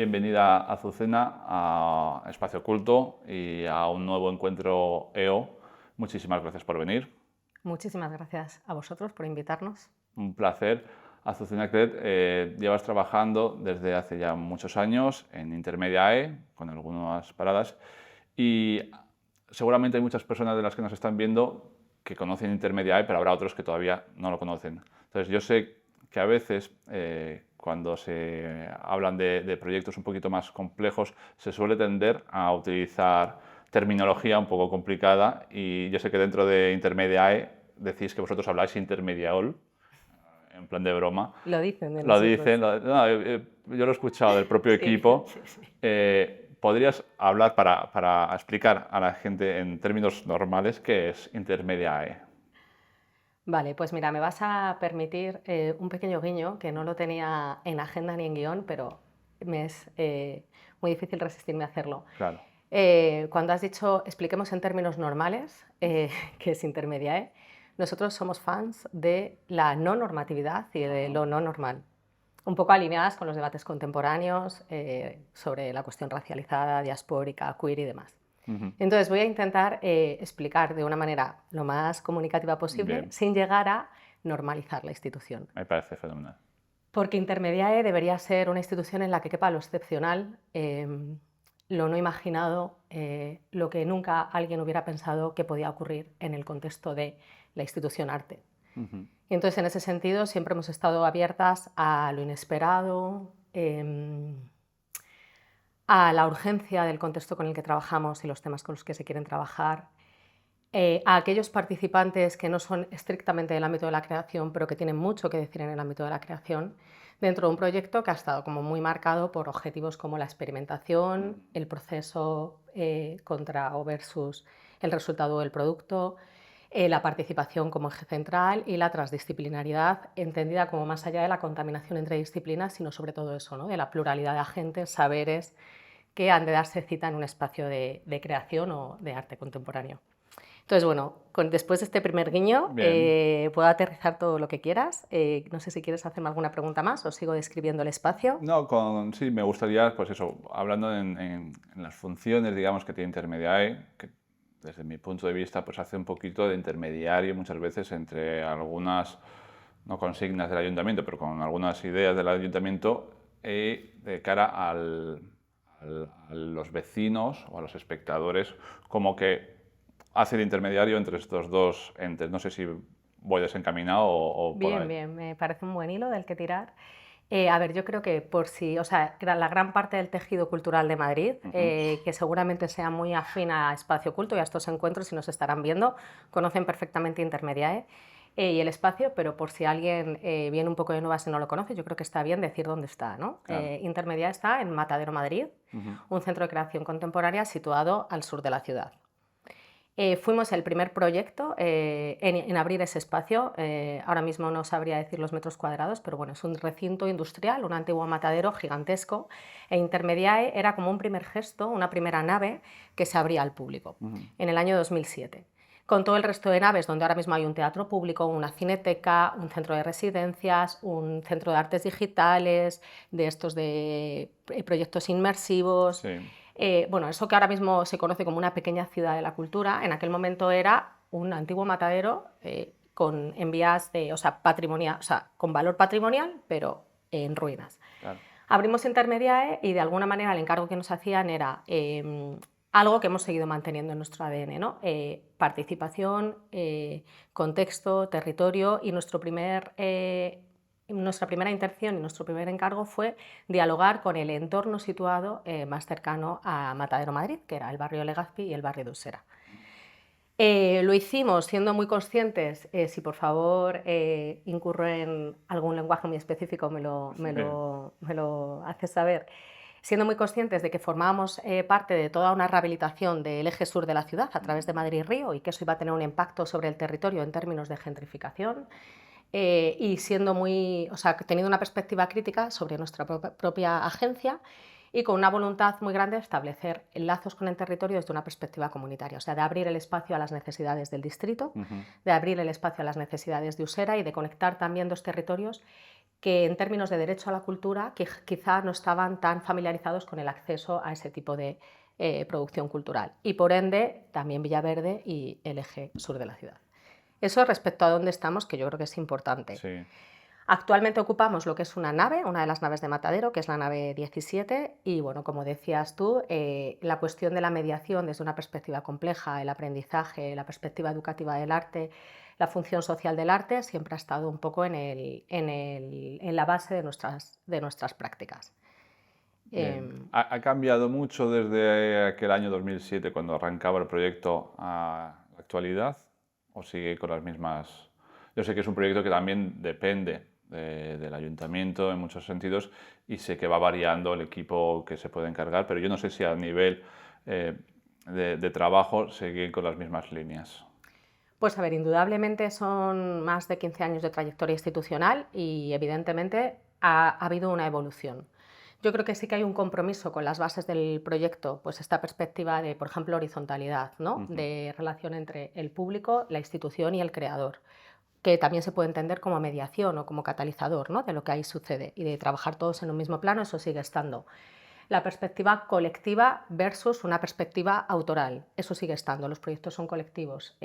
bienvenida Azucena a Espacio Oculto y a un nuevo encuentro EO. Muchísimas gracias por venir. Muchísimas gracias a vosotros por invitarnos. Un placer. Azucena Cret, llevas trabajando desde hace ya muchos años en Intermediae, con algunas paradas, y seguramente hay muchas personas de las que nos están viendo que conocen Intermediae, pero habrá otros que todavía no lo conocen. Entonces, yo sé que a veces, cuando se hablan de proyectos un poquito más complejos, se suele tender a utilizar terminología un poco complicada, y yo sé que dentro de Intermediae decís que vosotros habláis Intermediaol, en plan de broma. Lo dicen de Lo nosotros. dicen, yo lo he escuchado del propio Sí, equipo. sí, sí. ¿Podrías hablar para explicar a la gente en términos normales qué es Intermediae? Vale, pues mira, me vas a permitir un pequeño guiño que no lo tenía en agenda ni en guión, pero me es muy difícil resistirme a hacerlo. Claro. Cuando has dicho expliquemos en términos normales, que es Intermediae, nosotros somos fans de la no normatividad y de lo no normal. Un poco alineadas con los debates contemporáneos sobre la cuestión racializada, diaspórica, queer y demás. Entonces voy a intentar explicar de una manera lo más comunicativa posible, Bien. sin llegar a normalizar la institución. Me parece fenomenal. Porque Intermediae debería ser una institución en la que quepa lo excepcional, lo no imaginado, lo que nunca alguien hubiera pensado que podía ocurrir en el contexto de la institución arte. Y entonces, en ese sentido, siempre hemos estado abiertas a lo inesperado, a la urgencia del contexto con el que trabajamos y los temas con los que se quieren trabajar, a aquellos participantes que no son estrictamente del ámbito de la creación, pero que tienen mucho que decir en el ámbito de la creación, dentro de un proyecto que ha estado como muy marcado por objetivos como la experimentación, el proceso contra o versus el resultado del producto, la participación como eje central y la transdisciplinariedad, entendida como más allá de la contaminación entre disciplinas, sino sobre todo eso, ¿no? De la pluralidad de agentes, saberes que han de darse cita en un espacio de creación o de arte contemporáneo. Entonces, bueno, después de este primer guiño, puedo aterrizar todo lo que quieras. No sé si quieres hacerme alguna pregunta más o sigo describiendo el espacio. No, sí, me gustaría, pues eso, hablando en las funciones, digamos, que tiene Intermediae, que desde mi punto de vista, pues hace un poquito de intermediario muchas veces entre algunas, no consignas del ayuntamiento, pero con algunas ideas del ayuntamiento de cara a los vecinos o a los espectadores, como que hace de intermediario entre estos dos entes. No sé si voy desencaminado o por ahí. Bien, me parece un buen hilo del que tirar. A ver, yo creo que por si, o sea, la gran parte del tejido cultural de Madrid, que seguramente sea muy afín a Espacio Oculto y a estos encuentros, si nos estarán viendo, conocen perfectamente Intermediae y el espacio, pero por si alguien viene un poco de nuevas y no lo conoce, yo creo que está bien decir dónde está, ¿no? Claro. Intermediae está en Matadero, Madrid, un centro de creación contemporánea situado al sur de la ciudad. Fuimos el primer proyecto en abrir ese espacio. Ahora mismo no sabría decir los metros cuadrados, pero bueno, es un recinto industrial, un antiguo matadero gigantesco, e Intermediae era como un primer gesto, una primera nave que se abría al público en el año 2007. Con todo el resto de naves, donde ahora mismo hay un teatro público, una cineteca, un centro de residencias, un centro de artes digitales, de estos de proyectos inmersivos. Sí. Bueno, eso que ahora mismo se conoce como una pequeña ciudad de la cultura, en aquel momento era un antiguo matadero en vías de, o sea, patrimonial, o sea, con valor patrimonial, pero en ruinas. Claro. Abrimos Intermediae y de alguna manera el encargo que nos hacían era algo que hemos seguido manteniendo en nuestro ADN, ¿no? Participación, contexto, territorio, y nuestra primera intención y nuestro primer encargo fue dialogar con el entorno situado más cercano a Matadero Madrid, que era el barrio de Legazpi y el barrio de Usera. Lo hicimos siendo muy conscientes, si por favor incurro en algún lenguaje muy específico me lo haces saber, siendo muy conscientes de que formábamos parte de toda una rehabilitación del eje sur de la ciudad a través de Madrid-Río y que eso iba a tener un impacto sobre el territorio en términos de gentrificación. Y siendo muy, o sea, teniendo una perspectiva crítica sobre nuestra propia agencia y con una voluntad muy grande de establecer lazos con el territorio desde una perspectiva comunitaria, o sea, de abrir el espacio a las necesidades del distrito, de abrir el espacio a las necesidades de Usera y de conectar también dos territorios que en términos de derecho a la cultura que quizá no estaban tan familiarizados con el acceso a ese tipo de producción cultural. Y por ende, también Villaverde y el eje sur de la ciudad. Eso respecto a dónde estamos, que yo creo que es importante. Sí. Actualmente ocupamos lo que es una nave, una de las naves de Matadero, que es la nave 17, y bueno, como decías tú, la cuestión de la mediación desde una perspectiva compleja, el aprendizaje, la perspectiva educativa del arte, la función social del arte, siempre ha estado un poco en la base de nuestras prácticas. Bien. ¿Ha cambiado mucho desde aquel año 2007, cuando arrancaba el proyecto, a la actualidad? ¿O sigue con las mismas? Yo sé que es un proyecto que también depende del ayuntamiento en muchos sentidos y sé que va variando el equipo que se puede encargar, pero yo no sé si a nivel de trabajo sigue con las mismas líneas. Pues a ver, indudablemente son más de 15 años de trayectoria institucional y evidentemente ha habido una evolución. Yo creo que sí que hay un compromiso con las bases del proyecto, pues esta perspectiva de, por ejemplo, horizontalidad, ¿no? De relación entre el público, la institución y el creador, que también se puede entender como mediación o como catalizador, ¿no? De lo que ahí sucede y de trabajar todos en un mismo plano, eso sigue estando. La perspectiva colectiva versus una perspectiva autoral, eso sigue estando, los proyectos son colectivos,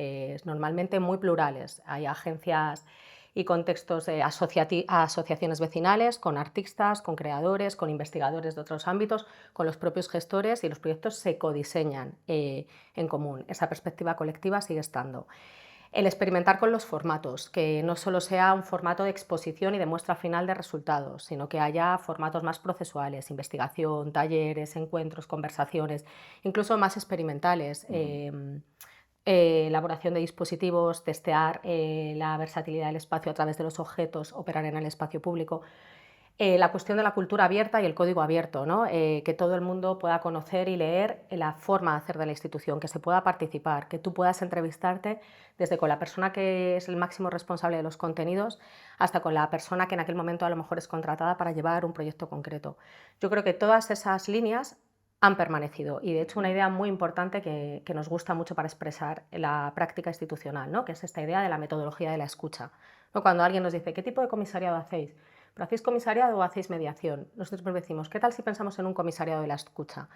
normalmente muy plurales, hay agencias y contextos de asociaciones vecinales, con artistas, con creadores, con investigadores de otros ámbitos, con los propios gestores, y los proyectos se codiseñan en común. Esa perspectiva colectiva sigue estando. El experimentar con los formatos, que no solo sea un formato de exposición y de muestra final de resultados, sino que haya formatos más procesuales, investigación, talleres, encuentros, conversaciones, incluso más experimentales. Elaboración de dispositivos, testear la versatilidad del espacio a través de los objetos, operar en el espacio público. La cuestión de la cultura abierta y el código abierto, ¿no? Que todo el mundo pueda conocer y leer la forma de hacer de la institución, que se pueda participar, que tú puedas entrevistarte desde con la persona que es el máximo responsable de los contenidos hasta con la persona que en aquel momento a lo mejor es contratada para llevar un proyecto concreto. Yo creo que todas esas líneas han permanecido y de hecho una idea muy importante que nos gusta mucho para expresar la práctica institucional, ¿no? Que es esta idea de la metodología de la escucha, ¿no? Cuando alguien nos dice, ¿qué tipo de comisariado hacéis? ¿Pero hacéis comisariado o hacéis mediación? Nosotros decimos, ¿qué tal si pensamos en un comisariado de la escucha?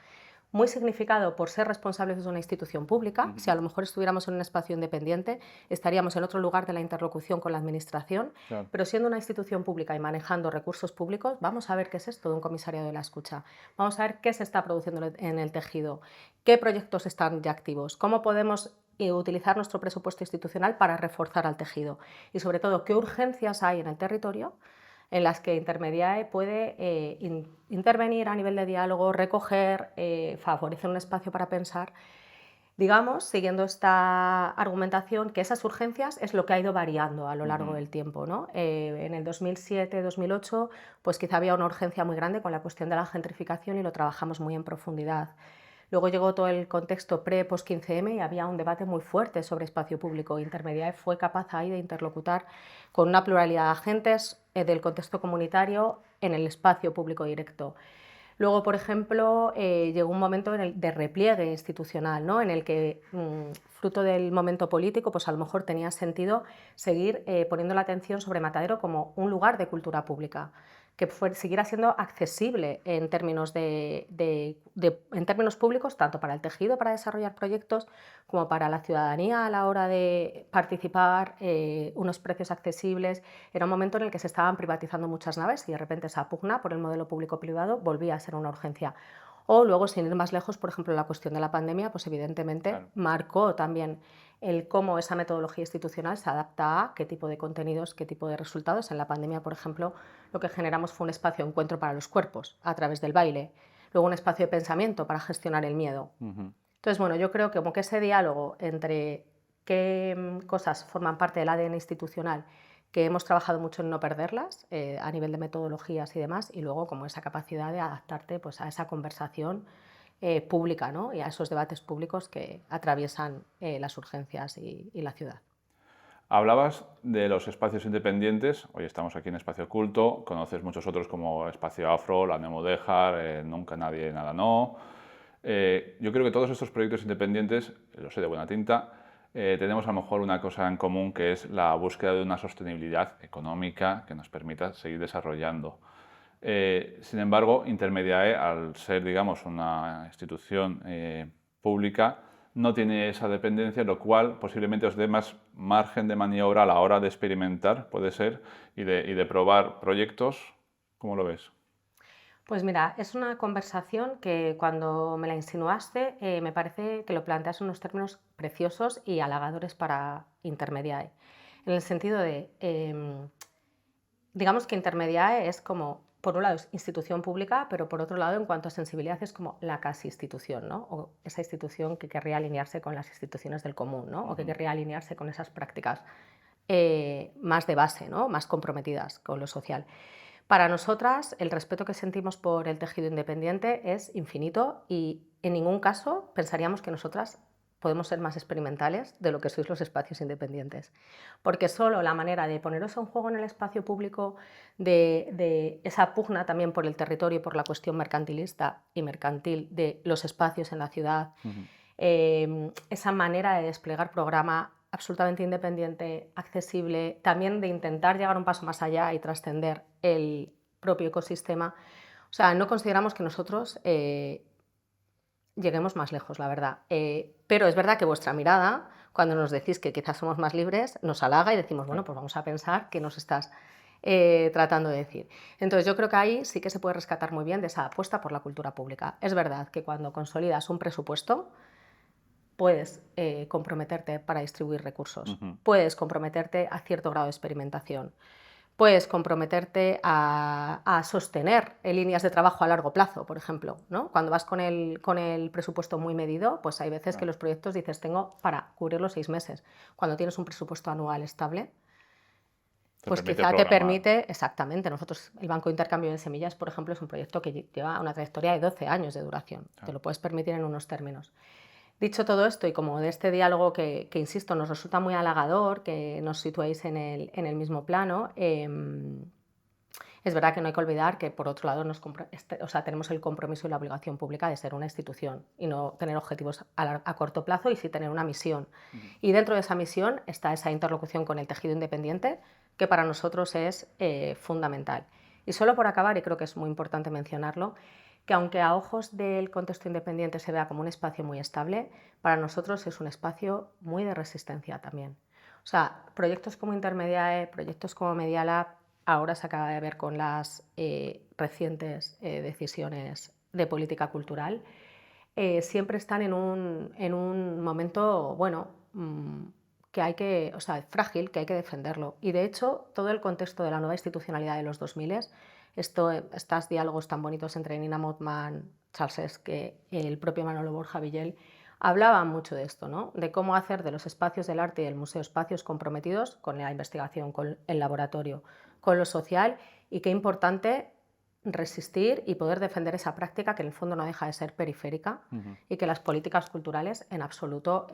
Muy significado por ser responsables de una institución pública. Si a lo mejor estuviéramos en un espacio independiente, estaríamos en otro lugar de la interlocución con la administración, Claro. pero siendo una institución pública y manejando recursos públicos, vamos a ver qué es esto de un comisariado de la escucha. Vamos a ver qué se está produciendo en el tejido, qué proyectos están ya activos, cómo podemos utilizar nuestro presupuesto institucional para reforzar al tejido y sobre todo qué urgencias hay en el territorio en las que Intermediae puede intervenir a nivel de diálogo, recoger, favorecer un espacio para pensar. Digamos, siguiendo esta argumentación, que esas urgencias es lo que ha ido variando a lo largo del tiempo, ¿no? En el 2007-2008, pues quizá había una urgencia muy grande con la cuestión de la gentrificación y lo trabajamos muy en profundidad. Luego llegó todo el contexto pre-post-15M y había un debate muy fuerte sobre espacio público. Intermediae fue capaz ahí de interlocutar con una pluralidad de agentes del contexto comunitario en el espacio público directo. Luego, por ejemplo, llegó un momento de repliegue institucional, ¿no? En el que, fruto del momento político, pues a lo mejor tenía sentido seguir poniendo la atención sobre Matadero como un lugar de cultura pública, que siguiera siendo accesible en términos, en términos públicos, tanto para el tejido para desarrollar proyectos como para la ciudadanía a la hora de participar, unos precios accesibles. Era un momento en el que se estaban privatizando muchas naves y de repente esa pugna por el modelo público-privado volvía a ser una urgencia. O luego, sin ir más lejos, por ejemplo, la cuestión de la pandemia, pues evidentemente Claro. marcó también el cómo esa metodología institucional se adapta a qué tipo de contenidos, qué tipo de resultados. En la pandemia, por ejemplo, lo que generamos fue un espacio de encuentro para los cuerpos a través del baile, luego un espacio de pensamiento para gestionar el miedo. Entonces, bueno, yo creo que como que ese diálogo entre qué cosas forman parte del ADN institucional, que hemos trabajado mucho en no perderlas a nivel de metodologías y demás, y luego como esa capacidad de adaptarte pues, a esa conversación pública, ¿no? Y a esos debates públicos que atraviesan las urgencias y la ciudad. Hablabas de los espacios independientes. Hoy estamos aquí en Espacio Culto. Conoces muchos otros como Espacio Afro, La Nemodejar, Nunca Nadie Nada No. Yo creo que todos estos proyectos independientes, lo sé de buena tinta, tenemos a lo mejor una cosa en común, que es la búsqueda de una sostenibilidad económica que nos permita seguir desarrollando. Sin embargo, Intermediae, al ser, digamos, una institución pública, no tiene esa dependencia, lo cual posiblemente os dé más margen de maniobra a la hora de experimentar, puede ser, y de probar proyectos. ¿Cómo lo ves? Pues mira, es una conversación que cuando me la insinuaste me parece que lo planteas en unos términos preciosos y halagadores para Intermediae. En el sentido de, digamos que Intermediae es como, por un lado es institución pública, pero por otro lado en cuanto a sensibilidad es como la casi institución, ¿no? O esa institución que querría alinearse con las instituciones del común, ¿no? O que querría alinearse con esas prácticas más de base, ¿no? Más comprometidas con lo social. Para nosotras, el respeto que sentimos por el tejido independiente es infinito y en ningún caso pensaríamos que nosotras podemos ser más experimentales de lo que sois los espacios independientes. Porque solo la manera de poneros en juego en el espacio público, de esa pugna también por el territorio y por la cuestión mercantilista y mercantil de los espacios en la ciudad, esa manera de desplegar programa absolutamente independiente, accesible, también de intentar llegar un paso más allá y trascender el propio ecosistema. O sea, no consideramos que nosotros lleguemos más lejos, la verdad. Pero es verdad que vuestra mirada, cuando nos decís que quizás somos más libres, nos halaga y decimos, bueno, pues vamos a pensar qué nos estás tratando de decir. Entonces yo creo que ahí sí que se puede rescatar muy bien de esa apuesta por la cultura pública. Es verdad que cuando consolidas un presupuesto, puedes comprometerte para distribuir recursos, puedes comprometerte a cierto grado de experimentación, puedes comprometerte a sostener líneas de trabajo a largo plazo, por ejemplo, ¿no? Cuando vas con el presupuesto muy medido, pues hay veces que los proyectos dices, tengo para cubrir los 6 meses. Cuando tienes un presupuesto anual estable, pues quizá te permite, exactamente, nosotros el Banco de Intercambio de Semillas, por ejemplo, es un proyecto que lleva una trayectoria de 12 años de duración, te lo puedes permitir en unos términos. Dicho todo esto, y como de este diálogo que insisto, nos resulta muy halagador, que nos situéis en el mismo plano, es verdad que no hay que olvidar que, por otro lado, tenemos el compromiso y la obligación pública de ser una institución y no tener objetivos a corto plazo y sí tener una misión. Y dentro de esa misión está esa interlocución con el tejido independiente, que para nosotros es fundamental. Y solo por acabar, y creo que es muy importante mencionarlo, que aunque a ojos del contexto independiente se vea como un espacio muy estable, para nosotros es un espacio muy de resistencia también. O sea, proyectos como Intermediae, proyectos como Media Lab, ahora se acaba de ver con las recientes decisiones de política cultural, siempre están en un momento, bueno, que hay que, o sea, frágil, que hay que defenderlo. Y de hecho, todo el contexto de la nueva institucionalidad de los 2000, estos diálogos tan bonitos entre Nina Mottman, Charles Esque, el propio Manolo Borja Villel, hablaban mucho de esto, ¿no? De cómo hacer de los espacios del arte y del museo espacios comprometidos con la investigación, con el laboratorio, con lo social, y qué importante resistir y poder defender esa práctica que en el fondo no deja de ser periférica y que las políticas culturales en absoluto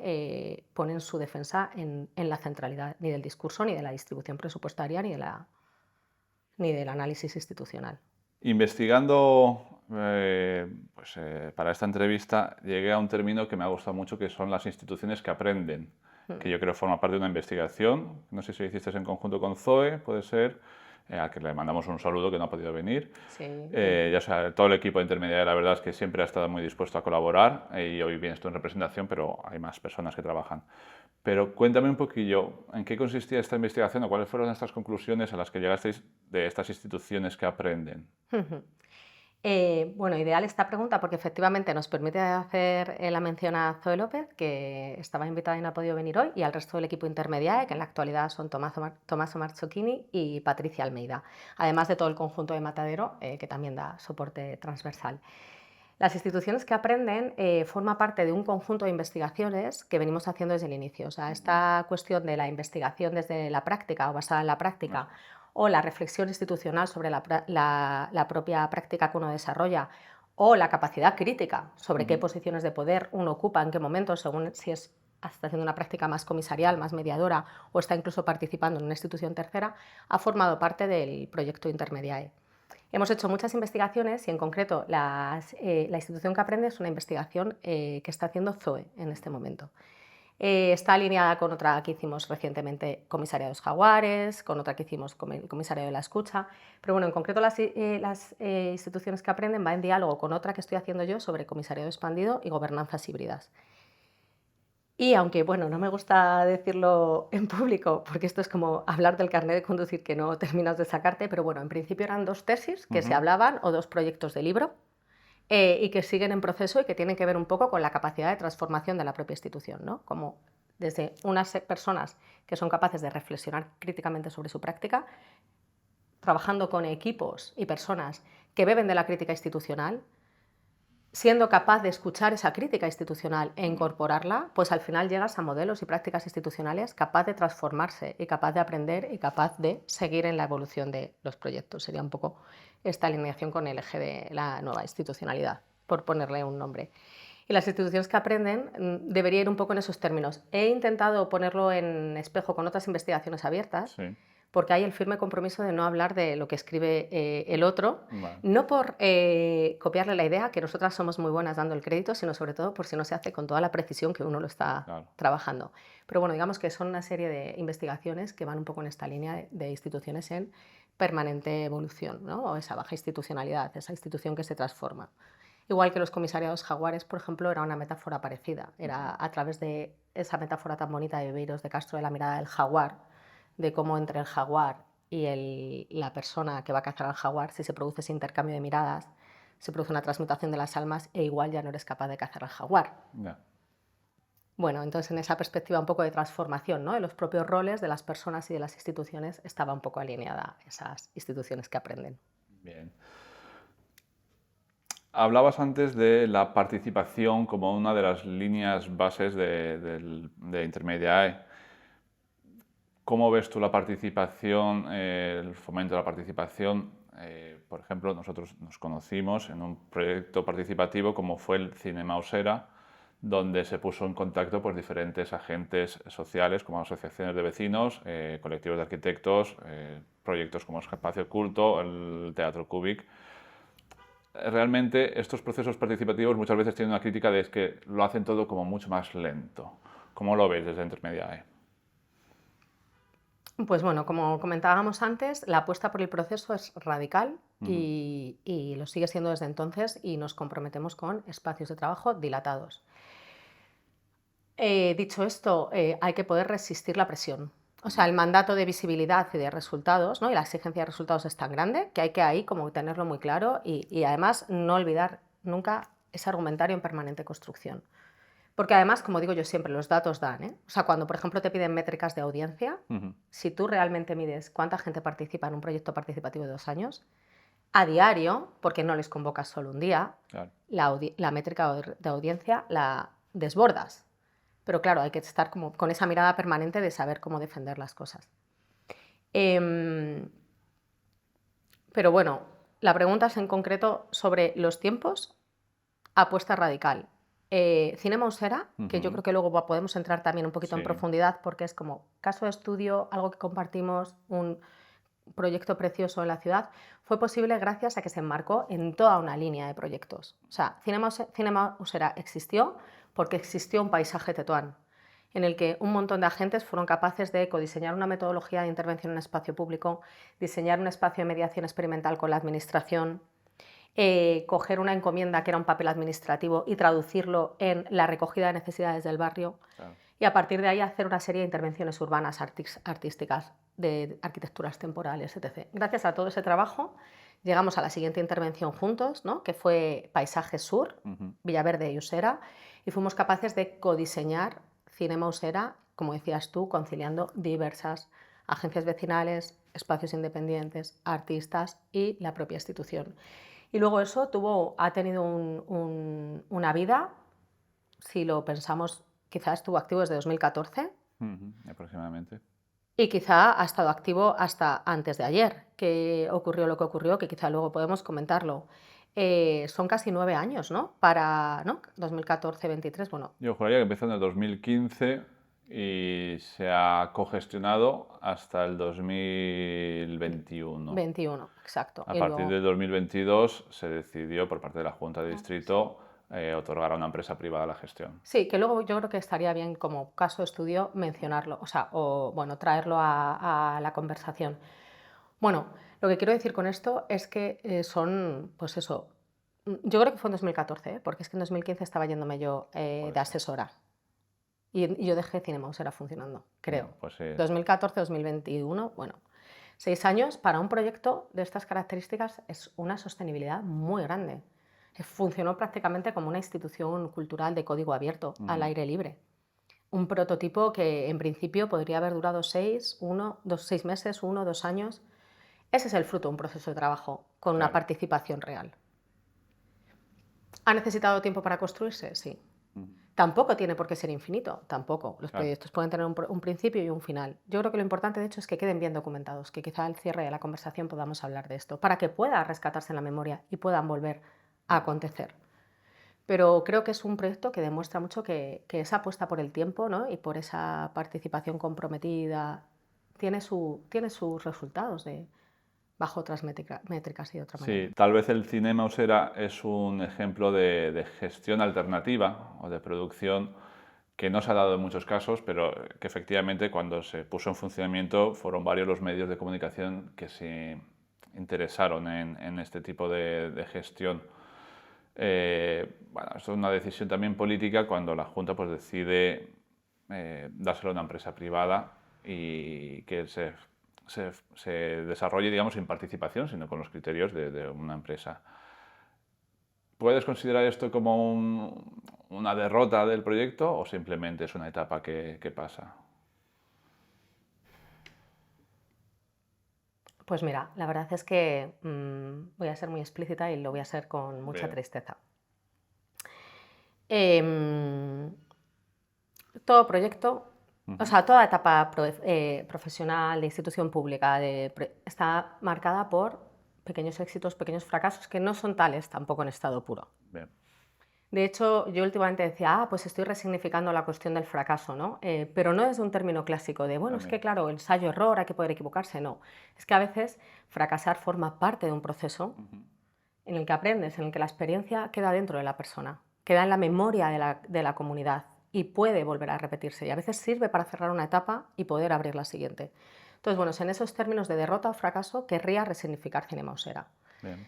ponen su defensa en la centralidad ni del discurso, ni de la distribución presupuestaria, ni del análisis institucional. Investigando para esta entrevista llegué a un término que me ha gustado mucho, que son las instituciones que aprenden, que yo creo forma parte de una investigación. No sé si lo hiciste en conjunto con Zoe, puede ser, a que le mandamos un saludo, que no ha podido venir. Sí. Ya sea, todo el equipo de Intermediae, la verdad es que siempre ha estado muy dispuesto a colaborar, y hoy vienes tú en representación, pero hay más personas que trabajan. Pero cuéntame un poquillo, ¿en qué consistía esta investigación o cuáles fueron estas conclusiones a las que llegasteis de estas instituciones que aprenden? Bueno, ideal esta pregunta porque efectivamente nos permite hacer la mención a Zoe López, que estaba invitada y no ha podido venir hoy, y al resto del equipo Intermediae, que en la actualidad son Tommaso Marzucchini y Patricia Almeida, además de todo el conjunto de Matadero, que también da soporte transversal. Las instituciones que aprenden forma parte de un conjunto de investigaciones que venimos haciendo desde el inicio. O sea, esta cuestión de la investigación desde la práctica o basada en la práctica, o la reflexión institucional sobre la propia práctica que uno desarrolla, o la capacidad crítica sobre qué posiciones de poder uno ocupa, en qué momento, según si está haciendo una práctica más comisarial, más mediadora, o está incluso participando en una institución tercera, ha formado parte del proyecto Intermediae. Hemos hecho muchas investigaciones y en concreto la institución que aprende es una investigación que está haciendo Zoe en este momento. Está alineada con otra que hicimos recientemente, Comisariados Jaguares, con otra que hicimos, Comisariado de la Escucha. Pero bueno, en concreto las instituciones que aprenden va en diálogo con otra que estoy haciendo yo sobre comisariado expandido y gobernanzas híbridas. Y aunque, bueno, no me gusta decirlo en público, porque esto es como hablar del carnet de conducir que no terminas de sacarte, pero bueno, en principio eran 2 tesis que se hablaban o 2 proyectos de libro y que siguen en proceso y que tienen que ver un poco con la capacidad de transformación de la propia institución, ¿no? Como desde unas personas que son capaces de reflexionar críticamente sobre su práctica, trabajando con equipos y personas que beben de la crítica institucional, siendo capaz de escuchar esa crítica institucional e incorporarla, pues al final llegas a modelos y prácticas institucionales capaz de transformarse y capaz de aprender y capaz de seguir en la evolución de los proyectos. Sería un poco esta alineación con el eje de la nueva institucionalidad, por ponerle un nombre. Y las instituciones que aprenden debería ir un poco en esos términos. He intentado ponerlo en espejo con otras investigaciones abiertas, Sí. porque hay el firme compromiso de no hablar de lo que escribe el otro, Vale. no por copiarle la idea, que nosotras somos muy buenas dando el crédito, sino sobre todo por si no se hace con toda la precisión que uno lo está Claro. trabajando. Pero bueno, digamos que son una serie de investigaciones que van un poco en esta línea de instituciones en permanente evolución, ¿no? O esa baja institucionalidad, esa institución que se transforma. Igual que los comisariados jaguares, por ejemplo, era una metáfora parecida. Era a través de esa metáfora tan bonita de Beiros de Castro de la mirada del jaguar, de cómo entre el jaguar y la persona que va a cazar al jaguar, si se produce ese intercambio de miradas, se produce una transmutación de las almas e igual ya no eres capaz de cazar al jaguar. Ya. Bueno, entonces en esa perspectiva un poco de transformación, ¿no?, de los propios roles de las personas y de las instituciones, estaba un poco alineada esas instituciones que aprenden. Bien. Hablabas antes de la participación como una de las líneas bases de Intermedia. ¿Cómo ves tú la participación, el fomento de la participación? Por ejemplo, nosotros nos conocimos en un proyecto participativo como fue el Cinema Usera, donde se puso en contacto pues, diferentes agentes sociales como asociaciones de vecinos, colectivos de arquitectos, proyectos como Espacio Culto, el Teatro Cúbic. Realmente estos procesos participativos muchas veces tienen una crítica de que lo hacen todo como mucho más lento. ¿Cómo lo ves desde Intermedia? Pues bueno, como comentábamos antes, la apuesta por el proceso es radical y lo sigue siendo desde entonces y nos comprometemos con espacios de trabajo dilatados. Dicho esto, hay que poder resistir la presión. O sea, el mandato de visibilidad y de resultados, ¿no?, y la exigencia de resultados es tan grande que hay que ahí como tenerlo muy claro y además no olvidar nunca ese argumentario en permanente construcción. Porque además, como digo yo siempre, los datos dan, ¿eh? O sea, cuando por ejemplo te piden métricas de audiencia, si tú realmente mides cuánta gente participa en un proyecto participativo de 2 años, a diario, porque no les convocas solo un día, Claro. la métrica de audiencia la desbordas. Pero claro, hay que estar como con esa mirada permanente de saber cómo defender las cosas. Pero bueno, la pregunta es en concreto sobre los tiempos, apuesta radical. Cinema Usera, que yo creo que luego podemos entrar también un poquito en Sí. profundidad porque es como caso de estudio, algo que compartimos, un proyecto precioso en la ciudad, fue posible gracias a que se enmarcó en toda una línea de proyectos. O sea, Cinema Usera existió porque existió un paisaje tetuán en el que un montón de agentes fueron capaces de codiseñar una metodología de intervención en espacio público, diseñar un espacio de mediación experimental con la administración, coger una encomienda que era un papel administrativo y traducirlo en la recogida de necesidades del barrio. Claro. Y a partir de ahí hacer una serie de intervenciones urbanas artísticas, de arquitecturas temporales, etc. Gracias a todo ese trabajo llegamos a la siguiente intervención juntos, ¿no?, que fue Paisaje Sur, Villaverde y Usera, y fuimos capaces de codiseñar Cinema Usera, como decías tú, conciliando diversas agencias vecinales, espacios independientes, artistas y la propia institución. Y luego eso ha tenido una vida, si lo pensamos, quizás estuvo activo desde 2014 Aproximadamente. y quizá ha estado activo hasta antes de ayer, que ocurrió lo que ocurrió, que quizá luego podemos comentarlo. Son casi 9 años, ¿no? 2014-23, bueno. Yo juraría que empezó en el 2015 y se ha cogestionado hasta el 2021. 21, exacto. A Y partir luego, del 2022 se decidió por parte de la Junta de Distrito otorgar a una empresa privada la gestión. Sí, que luego yo creo que estaría bien como caso de estudio mencionarlo, o sea, o bueno, traerlo a la conversación. Bueno, lo que quiero decir con esto es que son, pues eso, yo creo que fue en 2014, ¿eh? Porque es que en 2015 estaba yéndome yo Puede de ser. asesora y yo dejé Cinemousera funcionando, creo. Bueno, pues sí. 2014-2021, bueno, 6 años para un proyecto de estas características es una sostenibilidad muy grande. Funcionó prácticamente como una institución cultural de código abierto, al aire libre. Un prototipo que en principio podría haber durado 6 meses, 1, 2 años. Ese es el fruto de un proceso de trabajo con una Claro. participación real. ¿Ha necesitado tiempo para construirse? Sí. Ujú. Tampoco tiene por qué ser infinito, tampoco. Los Claro. proyectos pueden tener un principio y un final. Yo creo que lo importante, de hecho, es que queden bien documentados, que quizá al cierre de la conversación podamos hablar de esto, para que pueda rescatarse en la memoria y puedan volver a acontecer. Pero creo que es un proyecto que demuestra mucho que esa apuesta por el tiempo, ¿no? Y por esa participación comprometida tiene sus resultados bajo otras métricas y de otra manera. Sí, tal vez el Cinemousera es un ejemplo de gestión alternativa o de producción que no se ha dado en muchos casos, pero que efectivamente cuando se puso en funcionamiento fueron varios los medios de comunicación que se interesaron en este tipo de gestión. Bueno, esto es una decisión también política cuando la Junta pues, decide dárselo a una empresa privada y que se desarrolle, digamos, sin participación, sino con los criterios de una empresa. ¿Puedes considerar esto como una derrota del proyecto o simplemente es una etapa que pasa? Pues mira, la verdad es que voy a ser muy explícita y lo voy a ser con mucha Veo. tristeza. Em, Todo proyecto, o sea, toda etapa profesional de institución pública está marcada por pequeños éxitos, pequeños fracasos que no son tales tampoco en estado puro. Bien. De hecho, yo últimamente decía, pues estoy resignificando la cuestión del fracaso, ¿no? Pero no desde un término clásico de, bueno, es que También. claro, ensayo-error, hay que poder equivocarse, no. Es que a veces fracasar forma parte de un proceso en el que aprendes, en el que la experiencia queda dentro de la persona, queda en la memoria de la comunidad y puede volver a repetirse. Y a veces sirve para cerrar una etapa y poder abrir la siguiente. Entonces, bueno, en esos términos de derrota o fracaso, querría resignificar Cinemousera. Bien.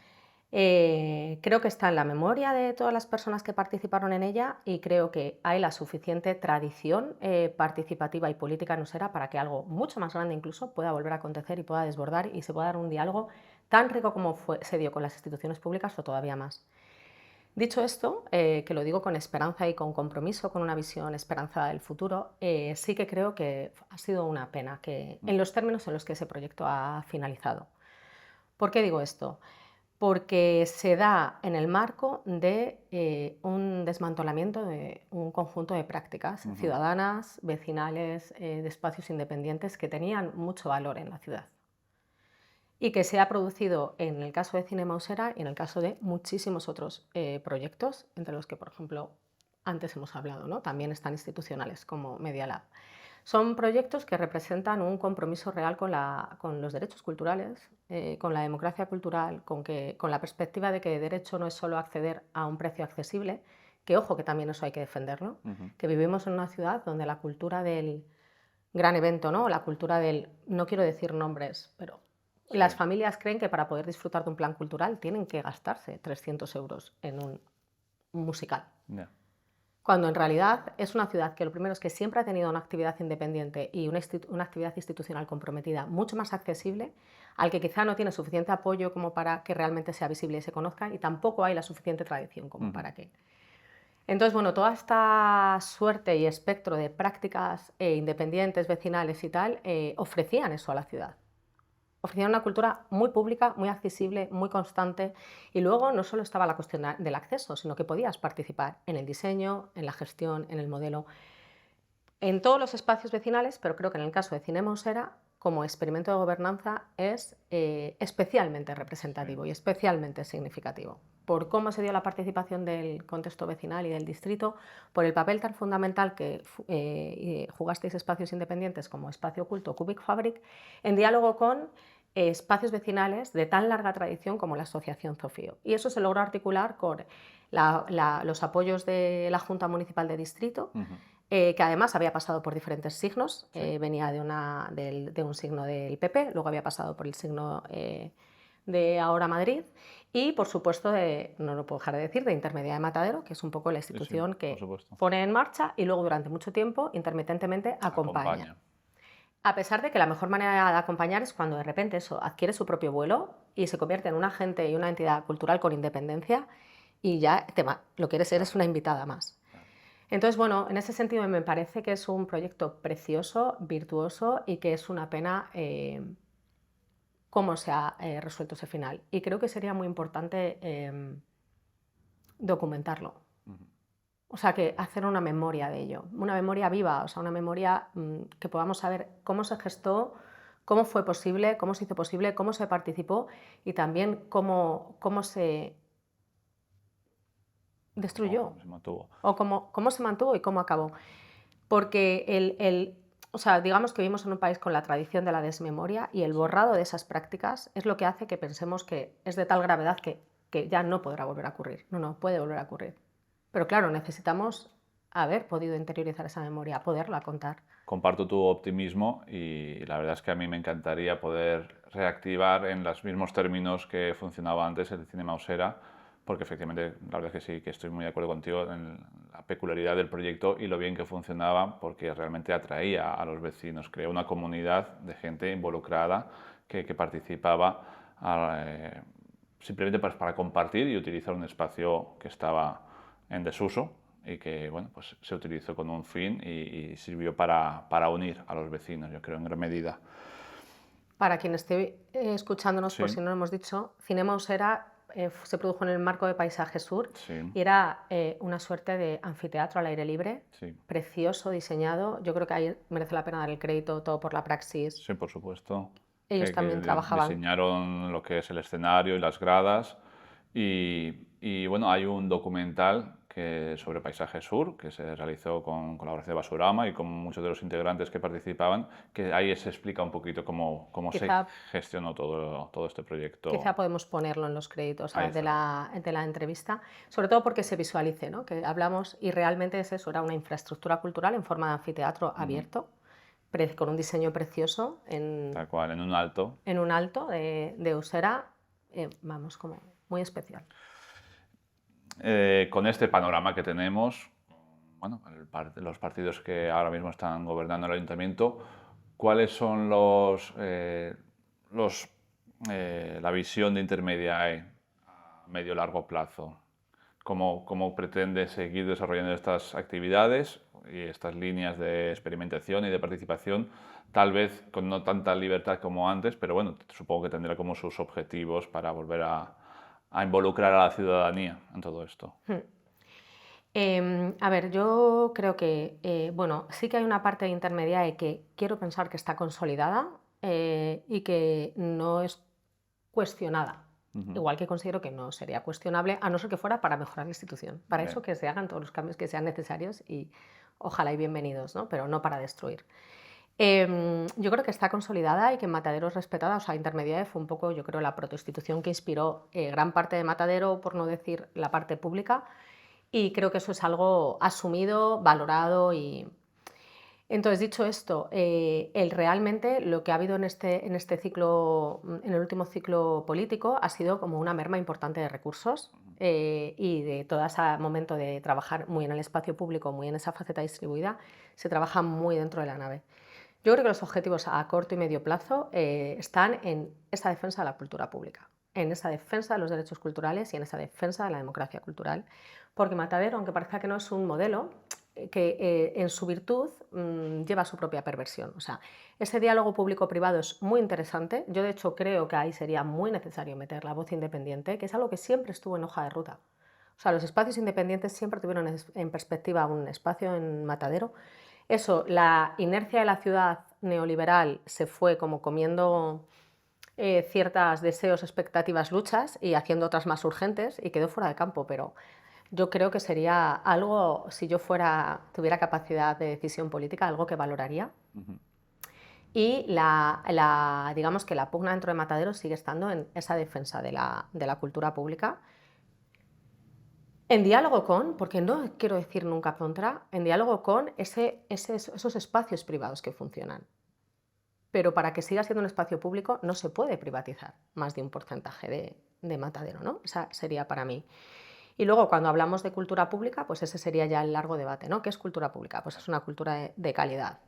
Creo que está en la memoria de todas las personas que participaron en ella y creo que hay la suficiente tradición participativa y política en Usera para que algo mucho más grande incluso pueda volver a acontecer y pueda desbordar y se pueda dar un diálogo tan rico como se dio con las instituciones públicas o todavía más. Dicho esto, que lo digo con esperanza y con compromiso, con una visión esperanzada del futuro, sí que creo que ha sido una pena que en los términos en los que ese proyecto ha finalizado. ¿Por qué digo esto? Porque se da en el marco de un desmantelamiento de un conjunto de prácticas ciudadanas, vecinales, de espacios independientes que tenían mucho valor en la ciudad. Y que se ha producido en el caso de Cinemousera y en el caso de muchísimos otros proyectos, entre los que, por ejemplo, antes hemos hablado, ¿no? También están institucionales como Media Lab. Son proyectos que representan un compromiso real con los derechos culturales, con la democracia cultural, con la perspectiva de que derecho no es solo acceder a un precio accesible, que ojo que también eso hay que defenderlo, que vivimos en una ciudad donde la cultura del gran evento, ¿no? La cultura del, no quiero decir nombres, pero Sí. las familias creen que para poder disfrutar de un plan cultural tienen que gastarse 300 euros en un musical. Yeah. Cuando en realidad es una ciudad que lo primero es que siempre ha tenido una actividad independiente y una actividad institucional comprometida mucho más accesible, al que quizá no tiene suficiente apoyo como para que realmente sea visible y se conozca, y tampoco hay la suficiente tradición como para que. Entonces, bueno, toda esta suerte y espectro de prácticas independientes, vecinales y tal, ofrecían eso a la ciudad. Ofrecían una cultura muy pública, muy accesible, muy constante, y luego no solo estaba la cuestión del acceso, sino que podías participar en el diseño, en la gestión, en el modelo, en todos los espacios vecinales, pero creo que en el caso de Cinemousera, como experimento de gobernanza, es especialmente representativo y especialmente significativo. Por cómo se dio la participación del contexto vecinal y del distrito, por el papel tan fundamental que jugasteis espacios independientes como Espacio Oculto, Cubic Fabric, en diálogo con espacios vecinales de tan larga tradición como la Asociación Zofío. Y eso se logró articular con los apoyos de la Junta Municipal de Distrito, que además había pasado por diferentes signos. Venía de un signo del PP, luego había pasado por el signo de Ahora Madrid y, por supuesto, no lo puedo dejar de decir, de Intermedia de Matadero, que es un poco la institución que pone en marcha y luego durante mucho tiempo, intermitentemente, acompaña. A pesar de que la mejor manera de acompañar es cuando de repente eso adquiere su propio vuelo y se convierte en un agente y una entidad cultural con independencia y ya lo que eres es una invitada más. Entonces, bueno, en ese sentido me parece que es un proyecto precioso, virtuoso y que es una pena cómo se ha resuelto ese final. Y creo que sería muy importante documentarlo. O sea, que hacer una memoria de ello, una memoria viva, o sea, una memoria que podamos saber cómo se gestó, cómo fue posible, cómo se hizo posible, cómo se participó y también cómo se destruyó. Se mantuvo. O cómo se mantuvo y cómo acabó. Porque o sea, digamos que vivimos en un país con la tradición de la desmemoria y el borrado de esas prácticas es lo que hace que pensemos que es de tal gravedad que ya no podrá volver a ocurrir. No puede volver a ocurrir. Pero claro, necesitamos haber podido interiorizar esa memoria, poderla contar. Comparto tu optimismo y la verdad es que a mí me encantaría poder reactivar en los mismos términos que funcionaba antes el Cinema Usera, porque efectivamente la verdad es que sí, que estoy muy de acuerdo contigo en la peculiaridad del proyecto y lo bien que funcionaba, porque realmente atraía a los vecinos, creó una comunidad de gente involucrada que participaba simplemente para compartir y utilizar un espacio que estaba en desuso y que bueno, pues se utilizó con un fin y sirvió para unir a los vecinos, yo creo, en gran medida. Para quien esté escuchándonos, por si no lo hemos dicho, Cinema Usera se produjo en el marco de Paisaje Sur y era una suerte de anfiteatro al aire libre, precioso, diseñado. Yo creo que ahí merece la pena dar el crédito todo por la praxis. Sí, por supuesto. Ellos también trabajaban. Diseñaron lo que es el escenario y las gradas y bueno, hay un documental sobre Paisaje Sur que se realizó con colaboración de Basurama y con muchos de los integrantes que participaban, que ahí se explica un poquito cómo se gestionó todo este proyecto. Quizá podemos ponerlo en los créditos de la entrevista, sobre todo porque se visualice, ¿no? Que hablamos y realmente es eso, era una infraestructura cultural en forma de anfiteatro abierto, con un diseño precioso. Tal cual, en un alto. En un alto de Usera, vamos, como muy especial. Con este panorama que tenemos, bueno, los partidos que ahora mismo están gobernando el ayuntamiento, ¿cuáles son la visión de Intermedia a medio largo plazo? ¿Cómo pretende seguir desarrollando estas actividades y estas líneas de experimentación y de participación, tal vez con no tanta libertad como antes, pero bueno, supongo que tendrá como sus objetivos para volver a involucrar a la ciudadanía en todo esto? A ver, yo creo que, bueno, sí que hay una parte intermedia que quiero pensar que está consolidada y que no es cuestionada. Igual que considero que no sería cuestionable, a no ser que fuera para mejorar la institución. Para eso que se hagan todos los cambios que sean necesarios y ojalá y bienvenidos, ¿no? Pero no para destruir. Yo creo que está consolidada y que en Matadero es respetada. O sea, Intermedia fue un poco, yo creo, la protoinstitución que inspiró gran parte de Matadero, por no decir la parte pública, y creo que eso es algo asumido, valorado y... Entonces, dicho esto, realmente lo que ha habido en este ciclo, en el último ciclo político, ha sido como una merma importante de recursos y de todo ese momento de trabajar muy en el espacio público, muy en esa faceta distribuida, se trabaja muy dentro de la nave. Yo creo que los objetivos a corto y medio plazo están en esa defensa de la cultura pública, en esa defensa de los derechos culturales y en esa defensa de la democracia cultural, porque Matadero, aunque parezca que no es un modelo, que en su virtud lleva su propia perversión. O sea, ese diálogo público-privado es muy interesante. Yo, de hecho, creo que ahí sería muy necesario meter la voz independiente, que es algo que siempre estuvo en hoja de ruta. O sea, los espacios independientes siempre tuvieron en perspectiva un espacio en Matadero. Eso, la inercia de la ciudad neoliberal se fue como comiendo ciertos deseos, expectativas, luchas y haciendo otras más urgentes y quedó fuera de campo, pero yo creo que sería algo, si yo tuviera capacidad de decisión política, algo que valoraría. y digamos que la pugna dentro de Matadero sigue estando en esa defensa de la cultura pública, en diálogo con, porque no quiero decir nunca contra, en diálogo con esos espacios privados que funcionan. Pero para que siga siendo un espacio público no se puede privatizar más de un porcentaje de Matadero, ¿no? Esa sería para mí. Y luego, cuando hablamos de cultura pública, pues ese sería ya el largo debate, ¿no? ¿Qué es cultura pública? Pues es una cultura de calidad.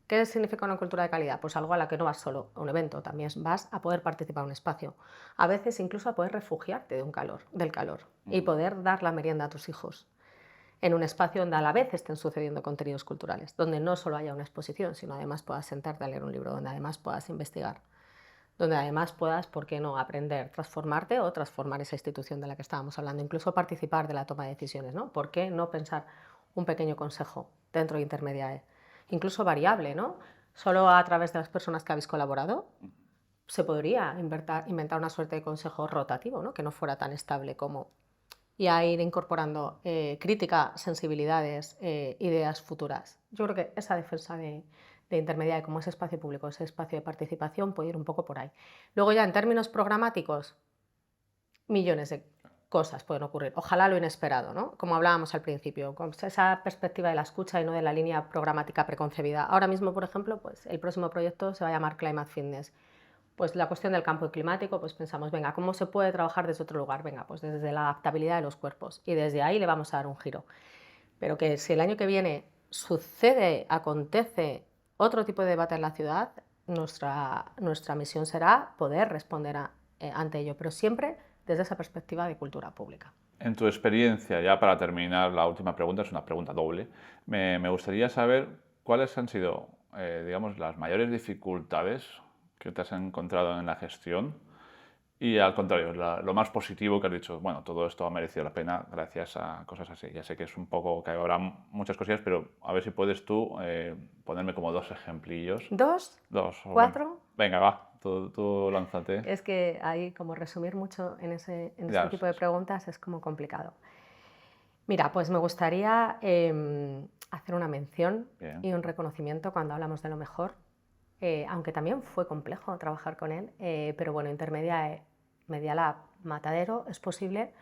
¿Qué significa una cultura de calidad? Pues algo a la que no vas solo a un evento, también vas a poder participar en un espacio. A veces incluso a poder refugiarte del calor y poder dar la merienda a tus hijos en un espacio donde a la vez estén sucediendo contenidos culturales, donde no solo haya una exposición, sino además puedas sentarte a leer un libro, donde además puedas investigar, donde además puedas, ¿por qué no?, aprender, transformarte o transformar esa institución de la que estábamos hablando, incluso participar de la toma de decisiones, ¿no? ¿Por qué no pensar un pequeño consejo dentro de Intermediae? Incluso variable, ¿no? Solo a través de las personas que habéis colaborado se podría inventar una suerte de consejo rotativo, ¿no? Que no fuera tan estable como... y a ir incorporando crítica, sensibilidades, ideas futuras. Yo creo que esa defensa de Intermediae como ese espacio público, ese espacio de participación puede ir un poco por ahí. Luego ya en términos programáticos, millones de cosas pueden ocurrir. Ojalá lo inesperado, ¿no? Como hablábamos al principio, con esa perspectiva de la escucha y no de la línea programática preconcebida. Ahora mismo, por ejemplo, pues el próximo proyecto se va a llamar Climate Fitness. Pues la cuestión del cambio climático, pues pensamos, venga, ¿cómo se puede trabajar desde otro lugar? Venga, pues desde la adaptabilidad de los cuerpos, y desde ahí le vamos a dar un giro. Pero que si el año que viene acontece otro tipo de debate en la ciudad, nuestra misión será poder responder ante ello, pero siempre desde esa perspectiva de cultura pública. En tu experiencia, ya para terminar, la última pregunta es una pregunta doble. Me gustaría saber cuáles han sido, digamos, las mayores dificultades que te has encontrado en la gestión y, al contrario, lo más positivo que has dicho, bueno, todo esto ha merecido la pena gracias a cosas así. Ya sé que es un poco, que habrá muchas cosillas, pero a ver si puedes tú ponerme como 2 ejemplillos. ¿2? 2. ¿4? Venga, va. Tú lánzate. Es que ahí, como resumir mucho en este tipo de preguntas es como complicado. Mira, pues me gustaría hacer una mención y un reconocimiento cuando hablamos de lo mejor, aunque también fue complejo trabajar con él, pero bueno, Intermediae, Media Lab, Matadero, es posible,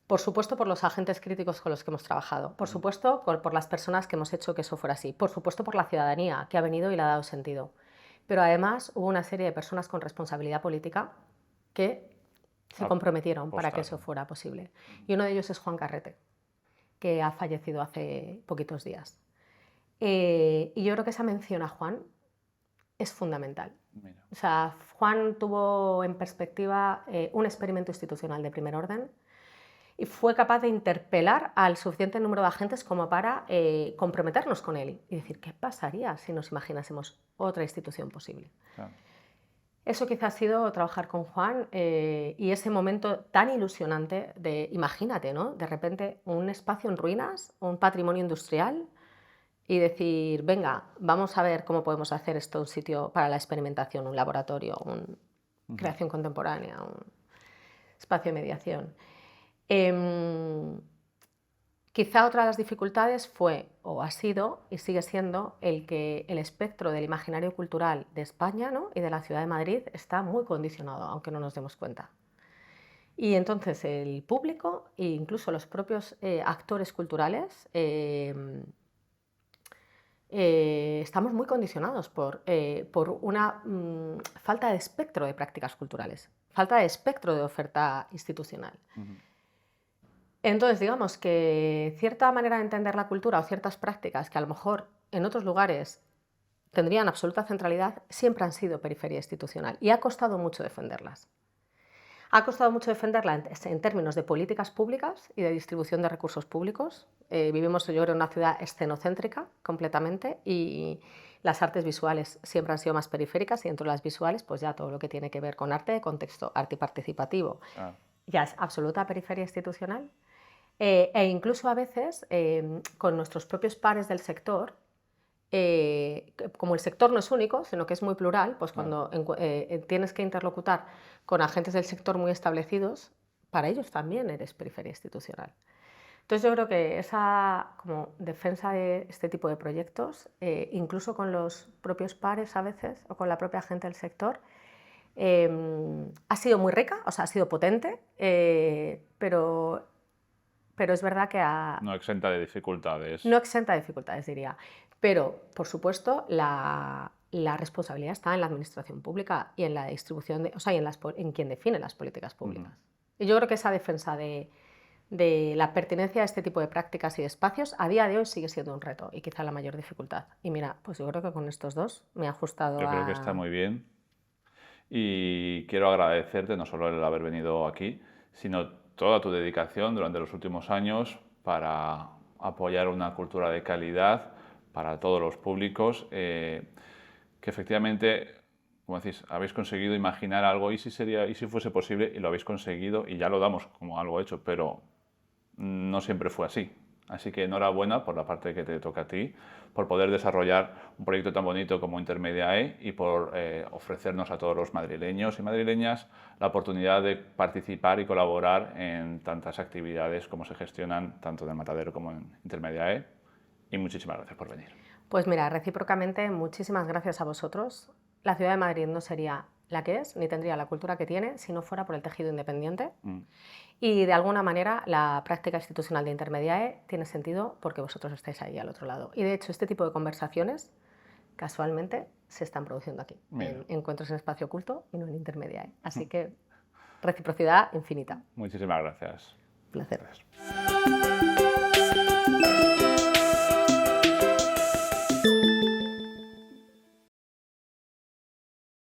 por supuesto, por los agentes críticos con los que hemos trabajado, por supuesto, por las personas que hemos hecho que eso fuera así, por supuesto, por la ciudadanía que ha venido y le ha dado sentido. Pero además hubo una serie de personas con responsabilidad política que se comprometieron para que eso fuera posible. Y uno de ellos es Juan Carrete, que ha fallecido hace poquitos días. Y yo creo que esa mención a Juan es fundamental. Mira. O sea, Juan tuvo en perspectiva un experimento institucional de primer orden y fue capaz de interpelar al suficiente número de agentes como para comprometernos con él y decir, ¿qué pasaría si nos imaginásemos otra institución posible? Claro. Eso quizá ha sido trabajar con Juan y ese momento tan ilusionante de, imagínate, ¿no? De repente un espacio en ruinas, un patrimonio industrial y decir, venga, vamos a ver cómo podemos hacer esto un sitio para la experimentación, un laboratorio, una creación contemporánea, un espacio de mediación. Quizá otra de las dificultades fue, o ha sido, y sigue siendo, que el espectro del imaginario cultural de España, ¿no?, y de la ciudad de Madrid está muy condicionado, aunque no nos demos cuenta. Y entonces el público e incluso los propios actores culturales estamos muy condicionados por una falta de espectro de prácticas culturales, falta de espectro de oferta institucional. Entonces, digamos que cierta manera de entender la cultura o ciertas prácticas que a lo mejor en otros lugares tendrían absoluta centralidad, siempre han sido periferia institucional y ha costado mucho defenderlas. Ha costado mucho defenderla en términos de políticas públicas y de distribución de recursos públicos. Vivimos, yo creo, en una ciudad escenocéntrica completamente y las artes visuales siempre han sido más periféricas y dentro de las visuales, pues ya todo lo que tiene que ver con arte de contexto, arte participativo, ya es absoluta periferia institucional. E incluso a veces con nuestros propios pares del sector, como el sector no es único, sino que es muy plural, pues cuando tienes que interlocutar con agentes del sector muy establecidos, para ellos también eres periferia institucional. Entonces yo creo que esa como defensa de este tipo de proyectos, incluso con los propios pares a veces, o con la propia gente del sector, ha sido muy rica, o sea, ha sido potente, pero es verdad que No exenta de dificultades. no exenta de dificultades, diría. Pero, por supuesto, la responsabilidad está en la administración pública y en la distribución, o sea, y en quien define las políticas públicas. Y yo creo que esa defensa de la pertinencia a este tipo de prácticas y de espacios a día de hoy sigue siendo un reto y quizá la mayor dificultad. Y mira, pues yo creo que con estos dos me he ajustado Yo creo que está muy bien y quiero agradecerte no solo el haber venido aquí, sino toda tu dedicación durante los últimos años para apoyar una cultura de calidad para todos los públicos, que efectivamente, como decís, habéis conseguido imaginar algo y si fuese posible y lo habéis conseguido y ya lo damos como algo hecho, pero no siempre fue así. Así que enhorabuena por la parte que te toca a ti, por poder desarrollar un proyecto tan bonito como Intermediae y por ofrecernos a todos los madrileños y madrileñas la oportunidad de participar y colaborar en tantas actividades como se gestionan tanto en el Matadero como en Intermediae. Y muchísimas gracias por venir. Pues mira, recíprocamente, muchísimas gracias a vosotros. La ciudad de Madrid no sería la que es, ni tendría la cultura que tiene, si no fuera por el tejido independiente. Y de alguna manera la práctica institucional de Intermediae tiene sentido porque vosotros estáis ahí al otro lado. Y de hecho este tipo de conversaciones casualmente se están produciendo aquí, en Encuentros en Espacio Oculto y no en Intermediae. Así que reciprocidad infinita. Muchísimas gracias. Placer. Gracias.